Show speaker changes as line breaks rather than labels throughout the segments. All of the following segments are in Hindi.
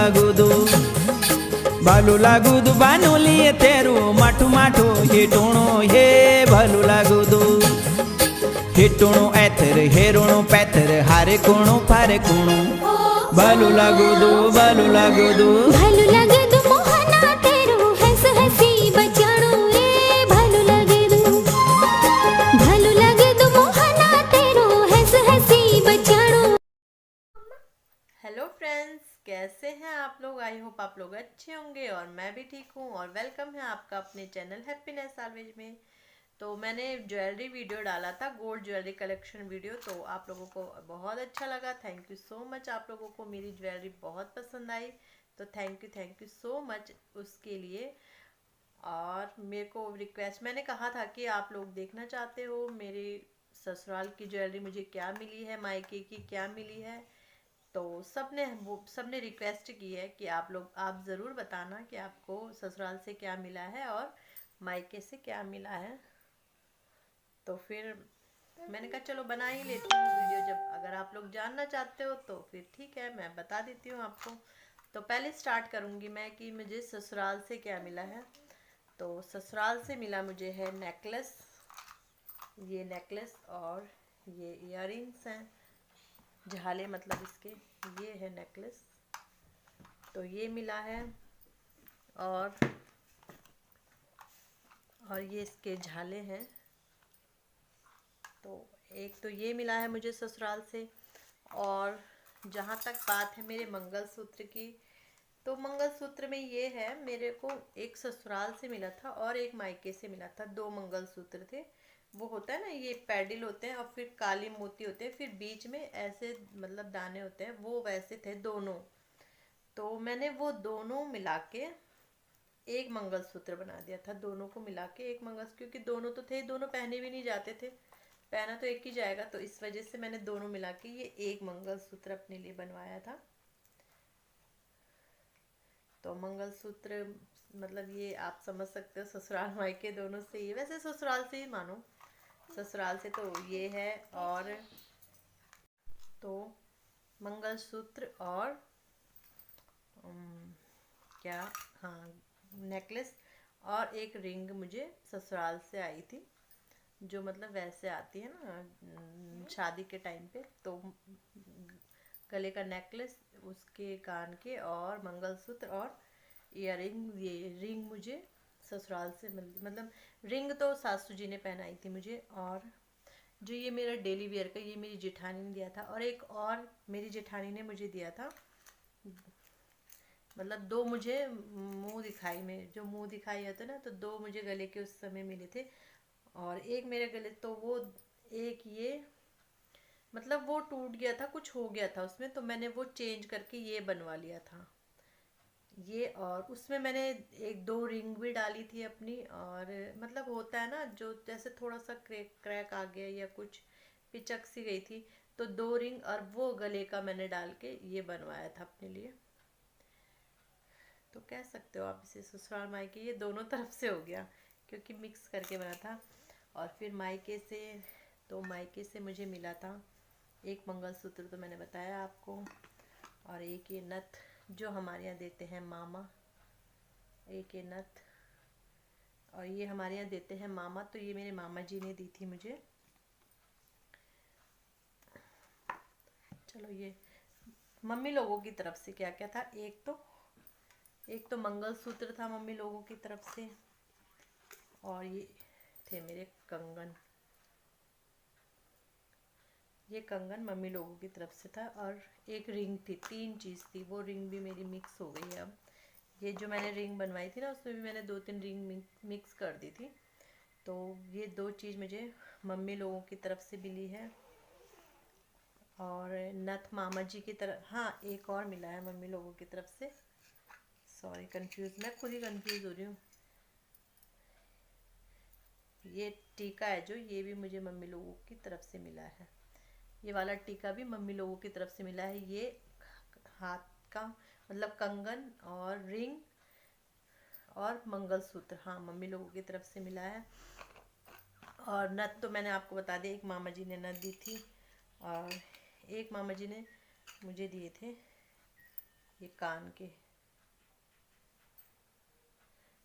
लागुदु भलु लागुदु बानुलिए तेरू माठू माठू हिटुणु हे भलु लागुदु हिटुणु एथर हेरुणु पैथर हारे कुणु फारे कुणु भलु लागुदु भलु लागुदु
भलु लागुदु मोहना तेरू हंस हसी बचाणु ए भलु लागुदु मोहना तेरू हंस हसी बचाणु।
हेलो फ्रेंड्स, कैसे हैं आप लोग? आई होप आप लोग अच्छे होंगे और मैं भी ठीक हूँ। और वेलकम है आपका अपने चैनल हैप्पीनेस साल्वेज में। तो मैंने ज्वेलरी वीडियो डाला था, गोल्ड ज्वेलरी कलेक्शन वीडियो, तो आप लोगों को बहुत अच्छा लगा। Thank you so much. आप लोगों को मेरी ज्वेलरी बहुत पसंद आई, तो थैंक यू सो मच उसके लिए। और मेरे को रिक्वेस्ट, मैंने कहा था कि आप लोग देखना चाहते हो मेरे ससुराल की ज्वेलरी मुझे क्या मिली है, मायके की क्या मिली है। तो सबने रिक्वेस्ट की है कि आप ज़रूर बताना कि आपको ससुराल से क्या मिला है और मायके से क्या मिला है। तो फिर मैंने कहा चलो बना ही लेती हूँ वीडियो, जब अगर आप लोग जानना चाहते हो तो फिर ठीक है, मैं बता देती हूँ आपको। तो पहले स्टार्ट करूँगी मैं कि मुझे ससुराल से क्या मिला है। तो ससुराल से मिला मुझे है नेकलेस, ये नेकलेस और ये इयररिंग्स हैं, झाले मतलब इसके, ये है नेकलेस, तो ये मिला है। और ये इसके झाले हैं। तो एक तो ये मिला है मुझे ससुराल से। और जहाँ तक बात है मेरे मंगलसूत्र की, तो मंगलसूत्र में ये है, मेरे को एक ससुराल से मिला था और एक मायके से मिला था। दो मंगलसूत्र थे। वो होता है ना, ये पैडिल होते हैं और फिर काली मोती होते हैं, फिर बीच में ऐसे मतलब दाने होते हैं, वो वैसे थे दोनों। तो मैंने वो दोनों मिला के एक मंगलसूत्र बना दिया था। दोनों को मिला के एक मंगलसूत्र, क्योंकि दोनों तो थे, दोनों पहने भी नहीं जाते थे, पहना तो एक ही जाएगा, तो इस वजह से मैंने दोनों मिला के ये एक मंगलसूत्र अपने लिए बनवाया था। तो मंगलसूत्र मतलब ये आप समझ सकते हो, ससुराल मायके दोनों से ही, वैसे ससुराल से ही मानो, ससुराल से तो ये है। और तो मंगलसूत्र और क्या, हाँ, नेकलेस और एक रिंग मुझे ससुराल से आई थी, जो मतलब वैसे आती है ना शादी के टाइम पे। तो गले का नेकलेस, उसके कान के, और मंगलसूत्र और इयररिंग, ये रिंग मुझे ससुराल से मतलब रिंग तो सासू जी ने पहनाई थी मुझे। और जो ये मेरा डेली वेयर का, ये मेरी जेठानी ने दिया था। और एक और मेरी जेठानी ने मुझे दिया था, मतलब दो मुझे मुंह दिखाई में, जो मुंह दिखाई होता है ना, तो दो मुझे गले के उस समय मिले थे। और एक मेरे गले, तो वो एक ये मतलब वो टूट गया था, कुछ हो गया था उसमें, तो मैंने वो चेंज करके ये बनवा लिया था ये। और उसमें मैंने एक दो रिंग भी डाली थी अपनी। और मतलब होता है ना, जो जैसे थोड़ा सा क्रैक आ गया या कुछ पिचक सी गई थी, तो दो रिंग और वो गले का मैंने डाल के ये बनवाया था अपने लिए। तो कह सकते हो आप इसे ससुराल मायके, ये दोनों तरफ से हो गया क्योंकि मिक्स करके बना था। और फिर मायके से, तो मायके से मुझे मिला था एक मंगलसूत्र, तो मैंने बताया आपको, और एक ये नथ जो हमारे यहाँ देते हैं मामा, एक ये नथ, और ये हमारे यहाँ देते हैं मामा, तो ये मेरे मामा जी ने दी थी मुझे। चलो, ये मम्मी लोगों की तरफ से क्या क्या था, एक तो मंगलसूत्र था मम्मी लोगों की तरफ से, और ये थे मेरे कंगन, ये कंगन मम्मी लोगों की तरफ से था। और एक रिंग थी, तीन चीज़ थी, वो रिंग भी मेरी मिक्स हो गई है अब। ये जो मैंने रिंग बनवाई थी ना, उसमें भी मैंने दो तीन रिंग मिक्स कर दी थी। तो ये दो चीज़ मुझे मम्मी लोगों की तरफ से मिली है। और नथ मामा जी की तरफ, हाँ, एक और मिला है मम्मी लोगों की तरफ से। सॉरी, कंफ्यूज, मैं खुद ही कंफ्यूज हो रही हूँ। ये टीका है जो, ये भी मुझे मम्मी लोगों की तरफ से मिला है। ये वाला टीका भी मम्मी लोगों की तरफ से मिला है। ये हाथ का मतलब कंगन और रिंग और मंगलसूत्र, हाँ, मम्मी लोगों की तरफ से मिला है। और नथ तो मैंने आपको बता दिया, एक मामा जी ने नथ दी थी, और एक मामा जी ने मुझे दिए थे ये कान के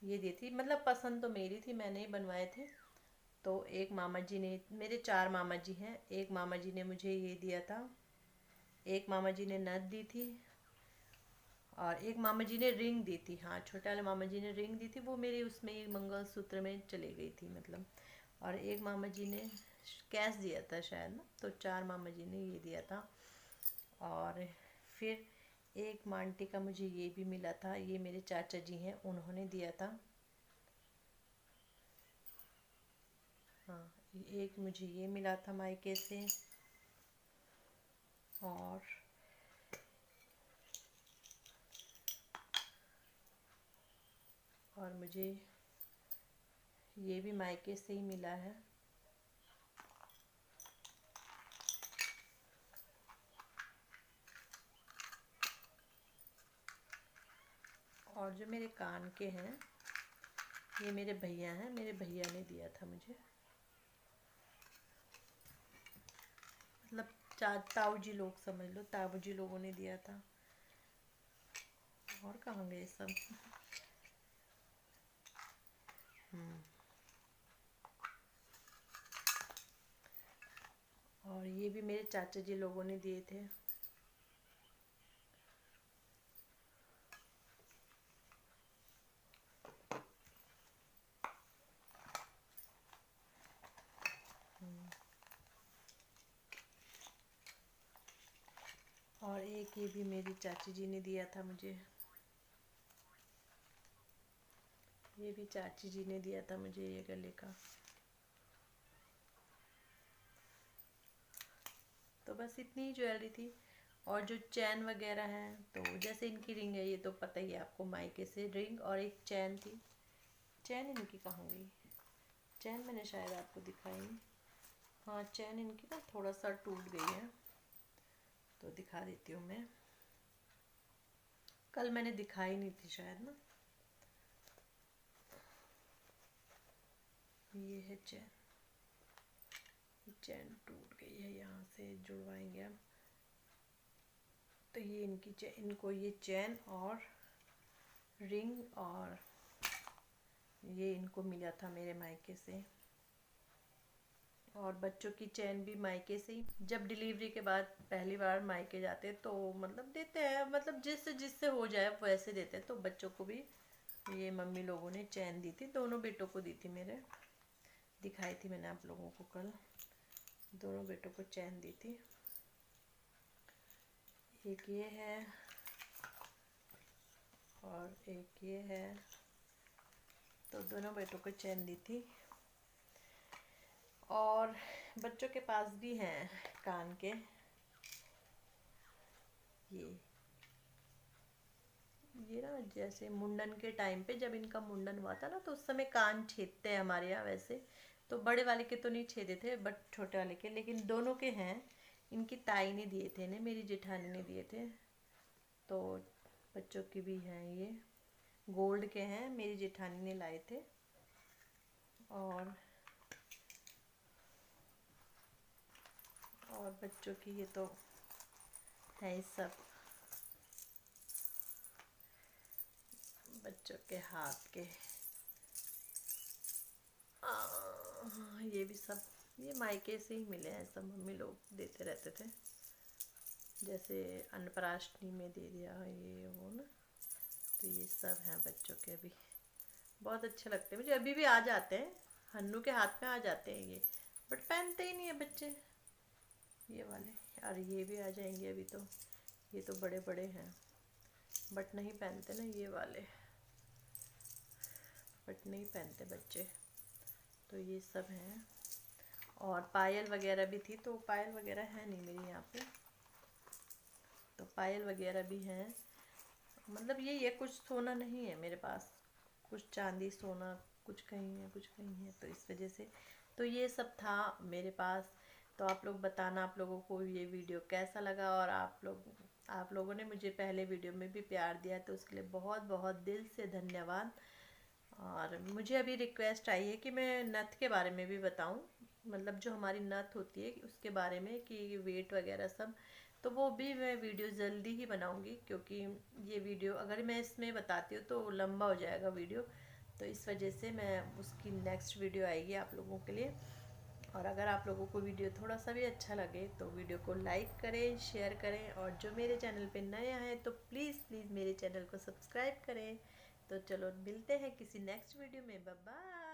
ये दी थी, मतलब पसंद तो मेरी थी, मैंने ही बनवाए थे। तो एक मामा जी ने, मेरे 4 मामा जी हैं, एक मामा जी ने मुझे ये दिया था, एक मामा जी ने नथ दी थी, और एक मामा जी ने रिंग दी थी। हाँ, छोटे वाले मामा जी ने रिंग दी थी, वो मेरी उसमें ही मंगलसूत्र में चली गई थी मतलब। और एक मामा जी ने कैश दिया था शायद ना, तो 4 मामा जी ने ये दिया था। और फिर एक मांटी का मुझे ये भी मिला था, ये मेरे चाचा जी हैं, उन्होंने दिया था। हाँ, एक मुझे ये मिला था मायके से। और मुझे ये भी मायके से ही मिला है। और जो मेरे कान के हैं, ये मेरे भैया हैं, मेरे भैया ने दिया था मुझे, मतलब ताऊ जी लोग समझ लो, ताऊ जी लोगों ने दिया था। और कहाँ गए सब। और ये भी मेरे चाचा जी लोगों ने दिए थे। और एक ये भी मेरी चाची जी ने दिया था मुझे, ये भी चाची जी ने दिया था मुझे, ये गले का। तो बस इतनी ही ज्वेलरी थी। और जो चैन वगैरह है, तो जैसे इनकी रिंग है, ये तो पता ही है आपको, मायके से रिंग और एक चैन थी। चैन इनकी कहाँ गई, चैन मैंने शायद आपको दिखाई नहीं। हाँ, चैन इनकी ना थोड़ा सा टूट गई है, तो दिखा देती हूँ मैं। कल मैंने दिखाई नहीं थी शायद ना। ये है चैन, चैन टूट गई है, यहाँ से जुड़वाएंगे हम। तो ये इनकी इनको ये चैन और रिंग, और ये इनको मिला था मेरे मायके से। और बच्चों की चैन भी मायके से ही, जब डिलीवरी के बाद पहली बार मायके जाते तो मतलब देते हैं, मतलब जिससे जिससे हो जाए वैसे देते हैं। तो बच्चों को भी ये मम्मी लोगों ने चैन दी थी, दोनों बेटों को दी थी मेरे, दिखाई थी मैंने आप लोगों को कल, दोनों बेटों को चैन दी थी। एक ये है और एक ये है, तो दोनों बेटों को चैन दी थी। और बच्चों के पास भी हैं कान के, ये ना जैसे मुंडन के टाइम पे, जब इनका मुंडन हुआ था ना, तो उस समय कान छेदते हैं हमारे यहाँ। वैसे तो बड़े वाले के तो नहीं छेदे थे, बट छोटे वाले के, लेकिन दोनों के हैं। इनकी ताई ने दिए थे ना, मेरी जेठानी ने दिए थे। तो बच्चों की भी हैं, ये गोल्ड के हैं, मेरी जेठानी ने लाए थे। और बच्चों की ये तो है ही सब, बच्चों के हाथ के। ये भी सब, ये मायके से ही मिले हैं सब, मम्मी लोग देते रहते थे, जैसे अन्नप्राशनी में दे दिया ये वो ना। तो ये सब हैं बच्चों के, अभी बहुत अच्छे लगते हैं मुझे, अभी भी आ जाते हैं, हन्नू के हाथ में आ जाते हैं ये, बट पहनते ही नहीं है बच्चे ये वाले। और ये भी आ जाएंगे अभी, तो ये तो बड़े बड़े हैं, बट नहीं पहनते ना ये वाले, बट नहीं पहनते बच्चे। तो ये सब हैं। और पायल वगैरह भी थी, तो पायल वगैरह है नहीं मेरे यहाँ पे, तो पायल वगैरह भी हैं। मतलब ये कुछ सोना नहीं है मेरे पास, कुछ चांदी सोना, कुछ कहीं है कुछ कहीं है, तो इस वजह से तो ये सब था मेरे पास। तो आप लोग बताना आप लोगों को ये वीडियो कैसा लगा, और आप लोगों ने मुझे पहले वीडियो में भी प्यार दिया, तो उसके लिए बहुत बहुत दिल से धन्यवाद। और मुझे अभी रिक्वेस्ट आई है कि मैं नथ के बारे में भी बताऊं, मतलब जो हमारी नथ होती है उसके बारे में, कि वेट वगैरह सब। तो वो भी मैं वीडियो जल्दी ही बनाऊंगी, क्योंकि ये वीडियो अगर मैं इसमें बताती हूँ तो लंबा हो जाएगा वीडियो, तो इस वजह से मैं उसकी नेक्स्ट वीडियो आएगी आप लोगों के लिए। और अगर आप लोगों को वीडियो थोड़ा सा भी अच्छा लगे तो वीडियो को लाइक करें, शेयर करें, और जो मेरे चैनल पे नए हैं तो प्लीज़ प्लीज़ मेरे चैनल को सब्सक्राइब करें। तो चलो मिलते हैं किसी नेक्स्ट वीडियो में, बाय बाय।